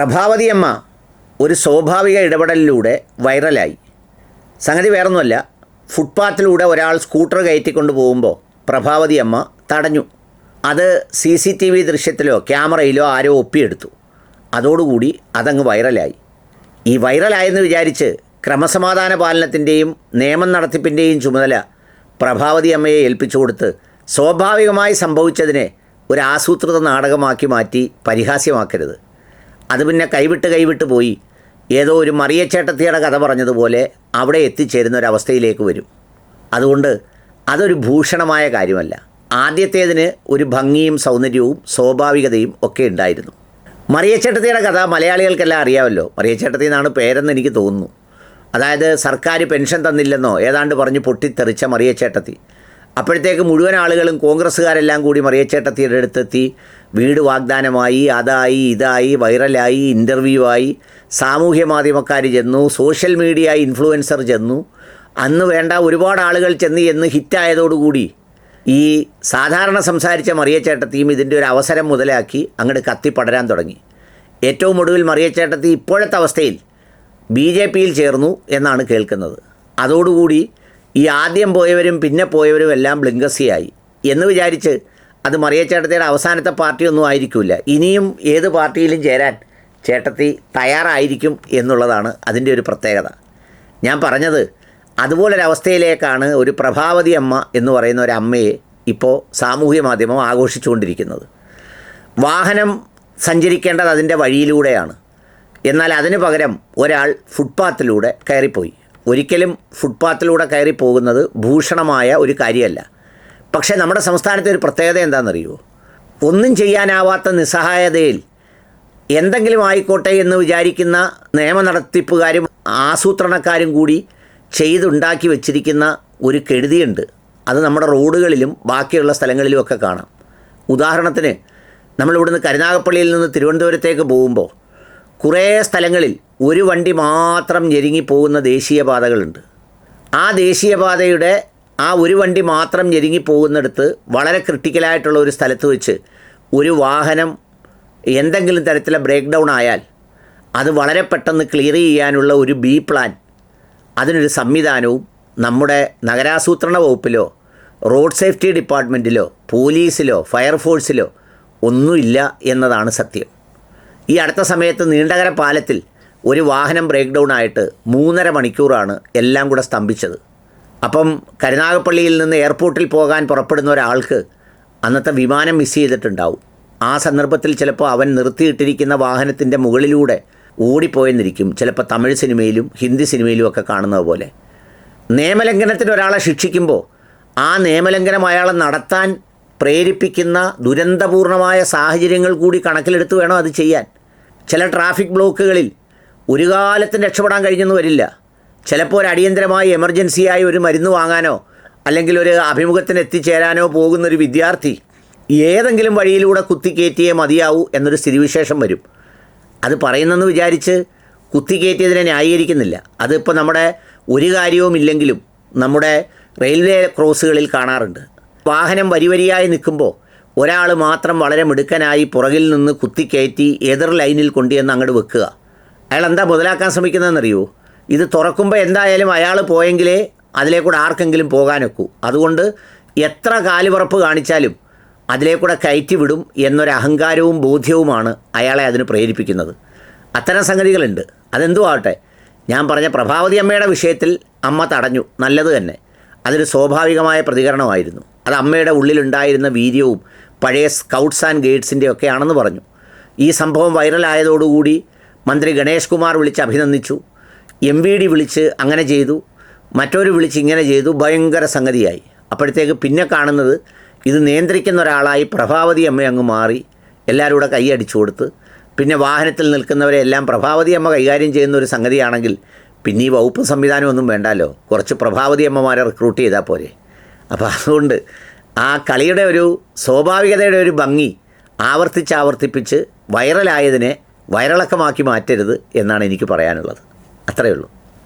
പ്രഭാവതി അമ്മ ഒരു സ്വാഭാവിക ഇടപെടലിലൂടെ വൈറലായി. സംഗതി വേറൊന്നുമല്ല, ഫുട്പാത്തിലൂടെ ഒരാൾ സ്കൂട്ടർ കയറ്റിക്കൊണ്ട് പോകുമ്പോൾ പ്രഭാവതി അമ്മ തടഞ്ഞു. അത് CCTV ദൃശ്യത്തിലോ ക്യാമറയിലോ ആരോ ഒപ്പിയെടുത്തു. അതോടുകൂടി അതങ്ങ് വൈറലായി. ഈ വൈറലായെന്ന് വിചാരിച്ച് ക്രമസമാധാന പാലനത്തിൻ്റെയും നിയമം നടത്തിപ്പിൻ്റെയും ചുമതല പ്രഭാവതി അമ്മയെ ഏൽപ്പിച്ചു കൊടുത്ത് സ്വാഭാവികമായി സംഭവിച്ചതിനെ ഒരു ആസൂത്രിത നാടകമാക്കി മാറ്റി പരിഹാസ്യമാക്കരുത്. അത് പിന്നെ കൈവിട്ട് പോയി ഏതോ ഒരു മറിയച്ചേട്ടത്തിയുടെ കഥ പറഞ്ഞതുപോലെ അവിടെ എത്തിച്ചേരുന്ന ഒരവസ്ഥയിലേക്ക് വരും. അതുകൊണ്ട് അതൊരു ഭൂഷണമായ കാര്യമല്ല. ആദ്യത്തേതിന് ഒരു ഭംഗിയും സൗന്ദര്യവും സ്വാഭാവികതയും ഒക്കെ ഉണ്ടായിരുന്നു. മറിയച്ചേട്ടത്തിയുടെ കഥ മലയാളികൾക്കെല്ലാം അറിയാമല്ലോ. മറിയച്ചേട്ടത്തി എന്നാണ് പേരെന്ന് എനിക്ക് തോന്നുന്നു. അതായത് സർക്കാർ പെൻഷൻ തന്നില്ലെന്നോ ഏതാണ്ട് പറഞ്ഞ് പൊട്ടിത്തെറിച്ച മറിയച്ചേട്ടത്തി. അപ്പോഴത്തേക്ക് മുഴുവൻ ആളുകളും കോൺഗ്രസ്സുകാരെല്ലാം കൂടി മറിയച്ചേട്ടത്തിയുടെ അടുത്തെത്തി വീട് വാഗ്ദാനമായി, അതായി ഇതായി, വൈറലായി, ഇൻ്റർവ്യൂ ആയി, സാമൂഹ്യ മാധ്യമക്കാർ ചെന്നു, സോഷ്യൽ മീഡിയ ഇൻഫ്ലുവൻസർ ചെന്നു, അന്ന് വേണ്ട ഒരുപാട് ആളുകൾ ചെന്ന് ഹിറ്റായതോടുകൂടി ഈ സാധാരണ സംസാരിച്ച മറിയച്ചേട്ടത്തിയും ഇതിൻ്റെ ഒരു അവസരം മുതലാക്കി അങ്ങോട്ട് കത്തിപ്പടരാൻ തുടങ്ങി. ഏറ്റവും ഒടുവിൽ മറിയച്ചേട്ടത്തി ഇപ്പോഴത്തെ അവസ്ഥയിൽ BJPയിൽ ചേർന്നു എന്നാണ് കേൾക്കുന്നത്. അതോടുകൂടി ഈ ആദ്യം പോയവരും പിന്നെ പോയവരും എല്ലാം ബ്ലിങ്കസിയായി എന്ന് വിചാരിച്ച് അത് മറിയച്ചേട്ടത്തിയുടെ അവസാനത്തെ പാർട്ടിയൊന്നും ആയിരിക്കില്ല. ഇനിയും ഏത് പാർട്ടിയിലും ചേരാൻ ചേട്ടത്തി തയ്യാറായിരിക്കും എന്നുള്ളതാണ് അതിൻ്റെ ഒരു പ്രത്യേകത. ഞാൻ പറഞ്ഞത് അതുപോലൊരവസ്ഥയിലേക്കാണ് ഒരു പ്രഭാവതി അമ്മ എന്ന് പറയുന്ന ഒരു അമ്മയെ ഇപ്പോൾ സാമൂഹ്യ മാധ്യമം ആഘോഷിച്ചുകൊണ്ടിരിക്കുന്നത്. വാഹനം സഞ്ചരിക്കേണ്ടത് അതിൻ്റെ വഴിയിലൂടെയാണ്. എന്നാൽ അതിന് പകരം ഒരാൾ ഫുട്പാത്തിലൂടെ കയറിപ്പോയി. ഒരിക്കലും ഫുട്പാത്തിലൂടെ കയറി പോകുന്നത് ഭൂഷണമായ ഒരു കാര്യമല്ല. പക്ഷേ നമ്മുടെ സംസ്ഥാനത്തെ ഒരു പ്രത്യേകത എന്താണെന്നറിയുമോ? ഒന്നും ചെയ്യാനാവാത്ത നിസ്സഹായതയിൽ എന്തെങ്കിലും ആയിക്കോട്ടെ എന്ന് വിചാരിക്കുന്ന നിയമ നടത്തിപ്പുകാരും ആസൂത്രണക്കാരും കൂടി ചെയ്തുണ്ടാക്കി വച്ചിരിക്കുന്ന ഒരു കെടുതിയുണ്ട്. അത് നമ്മുടെ റോഡുകളിലും ബാക്കിയുള്ള സ്ഥലങ്ങളിലുമൊക്കെ കാണാം. ഉദാഹരണത്തിന് നമ്മളിവിടുന്ന് കരുനാഗപ്പള്ളിയിൽ നിന്ന് തിരുവനന്തപുരത്തേക്ക് പോകുമ്പോൾ കുറേ സ്ഥലങ്ങളിൽ ഒരു വണ്ടി മാത്രം ഞെരുങ്ങിപ്പോകുന്ന ദേശീയപാതകളുണ്ട്. ആ ദേശീയപാതയുടെ ആ ഒരു വണ്ടി മാത്രം ഞെരുങ്ങിപ്പോകുന്നിടത്ത് വളരെ ക്രിട്ടിക്കലായിട്ടുള്ള ഒരു സ്ഥലത്ത് വെച്ച് ഒരു വാഹനം എന്തെങ്കിലും തരത്തിലെ ബ്രേക്ക് ഡൗൺ ആയാൽ അത് വളരെ പെട്ടെന്ന് ക്ലിയർ ചെയ്യാനുള്ള ഒരു B പ്ലാൻ, അതിനൊരു സംവിധാനവും നമ്മുടെ നഗരാസൂത്രണ വകുപ്പിലോ റോഡ് സേഫ്റ്റി ഡിപ്പാർട്ട്മെൻറ്റിലോ പോലീസിലോ ഫയർഫോഴ്സിലോ ഒന്നുമില്ല എന്നതാണ് സത്യം. ഈ അടുത്ത സമയത്ത് നീണ്ടകര പാലത്തിൽ ഒരു വാഹനം ബ്രേക്ക് ഡൗൺ ആയിട്ട് 3.5 മണിക്കൂറാണ് എല്ലാം കൂടെ സ്തംഭിച്ചത്. അപ്പം കരുനാഗപ്പള്ളിയിൽ നിന്ന് എയർപോർട്ടിൽ പോകാൻ പുറപ്പെടുന്ന ഒരാൾക്ക് അന്നത്തെ വിമാനം മിസ് ചെയ്തിട്ടുണ്ടാവും. ആ സന്ദർഭത്തിൽ ചിലപ്പോൾ അവൻ നിർത്തിയിട്ടിരിക്കുന്ന വാഹനത്തിൻ്റെ മുകളിലൂടെ ഓടിപ്പോയെന്നിരിക്കും. ചിലപ്പോൾ തമിഴ് സിനിമയിലും ഹിന്ദി സിനിമയിലും ഒക്കെ കാണുന്നത് പോലെ. നിയമലംഘനത്തിന് ഒരാളെ ശിക്ഷിക്കുമ്പോൾ ആ നിയമലംഘനം അയാളെ നടത്താൻ പ്രേരിപ്പിക്കുന്ന ദുരന്തപൂർണമായ സാഹചര്യങ്ങൾ കൂടി കണക്കിലെടുത്ത് വേണം അത് ചെയ്യാൻ. ചില ട്രാഫിക് ബ്ലോക്കുകളിൽ ഒരു കാലത്തും രക്ഷപ്പെടാൻ കഴിഞ്ഞെന്ന് വരില്ല. ചിലപ്പോൾ ഒരു അടിയന്തരമായി എമർജൻസിയായി ഒരു മരുന്ന് വാങ്ങാനോ അല്ലെങ്കിൽ ഒരു അഭിമുഖത്തിന് എത്തിച്ചേരാനോ പോകുന്നൊരു വിദ്യാർത്ഥി ഏതെങ്കിലും വഴിയിലൂടെ കുത്തിക്കയറ്റിയേ മതിയാവൂ എന്നൊരു സ്ഥിതിവിശേഷം വരും. അത് പറയുന്നെന്ന് വിചാരിച്ച് കുത്തിക്കയറ്റിയതിനെ ന്യായീകരിക്കുന്നില്ല. അതിപ്പോൾ നമ്മുടെ ഒരു കാര്യവുമില്ലെങ്കിലും നമ്മുടെ റെയിൽവേ ക്രോസുകളിൽ കാണാറുണ്ട്. വാഹനം വരിയായി നിൽക്കുമ്പോൾ ഒരാൾ മാത്രം വളരെ മിടുക്കനായി പുറകിൽ നിന്ന് കുത്തിക്കയറ്റി എതിർ ലൈനിൽ കൊണ്ടുവന്ന് അങ്ങോട്ട് വെക്കുക. അയാൾ എന്താ മുതലാക്കാൻ ശ്രമിക്കുന്നതെന്നറിയുമോ? ഇത് തുറക്കുമ്പോൾ എന്തായാലും അയാൾ പോയെങ്കിലേ അതിലേക്കൂടെ ആർക്കെങ്കിലും പോകാനൊക്കൂ. അതുകൊണ്ട് എത്ര കാലുപറപ്പ് കാണിച്ചാലും അതിലേക്കൂടെ കയറ്റി വിടും എന്നൊരു അഹങ്കാരവും ബോധ്യവുമാണ് അയാളെ അതിന് പ്രേരിപ്പിക്കുന്നത്. അത്തരം സംഗതികളുണ്ട്. അതെന്തു ആവട്ടെ, ഞാൻ പറഞ്ഞ പ്രഭാവതി അമ്മയുടെ വിഷയത്തിൽ അമ്മ തടഞ്ഞു, നല്ലത് തന്നെ. അതൊരു സ്വാഭാവികമായ പ്രതികരണമായിരുന്നു. അത് അമ്മയുടെ ഉള്ളിലുണ്ടായിരുന്ന വീര്യവും പഴയ സ്കൗട്ട്സ് ആൻഡ് ഗൈഡ്സിൻ്റെ ഒക്കെ ആണെന്ന് പറഞ്ഞു. ഈ സംഭവം വൈറലായതോടുകൂടി മന്ത്രി ഗണേഷ് കുമാർ വിളിച്ച് അഭിനന്ദിച്ചു, MVD വിളിച്ച് അങ്ങനെ ചെയ്തു, മറ്റൊരു വിളിച്ച് ഇങ്ങനെ ചെയ്തു, ഭയങ്കര സംഗതിയായി. അപ്പോഴത്തേക്ക് പിന്നെ കാണുന്നത് ഇത് നിയന്ത്രിക്കുന്ന ഒരാളായി പ്രഭാവതി അമ്മ അങ്ങ് മാറി. എല്ലാവരും കൂടെ കൈയടിച്ചു കൊടുത്ത് പിന്നെ വാഹനത്തിൽ നിൽക്കുന്നവരെ എല്ലാം പ്രഭാവതി അമ്മ കൈകാര്യം ചെയ്യുന്ന ഒരു സംഗതിയാണെങ്കിൽ പിന്നെ ഈ വകുപ്പ് സംവിധാനമൊന്നും വേണ്ടല്ലോ, കുറച്ച് പ്രഭാവതി അമ്മമാരെ റിക്രൂട്ട് ചെയ്താൽ പോരെ. അപ്പോൾ അതുകൊണ്ട് ആ കളിയുടെ ഒരു സ്വാഭാവികതയുടെ ഒരു ഭംഗി ആവർത്തിപ്പിച്ച് വൈറലായതിനെ വൈറളക്കമാക്കി മാറ്റരുത് എന്നാണ് എനിക്ക് പറയാനുള്ളത്. അത്രയേ ഉള്ളൂ.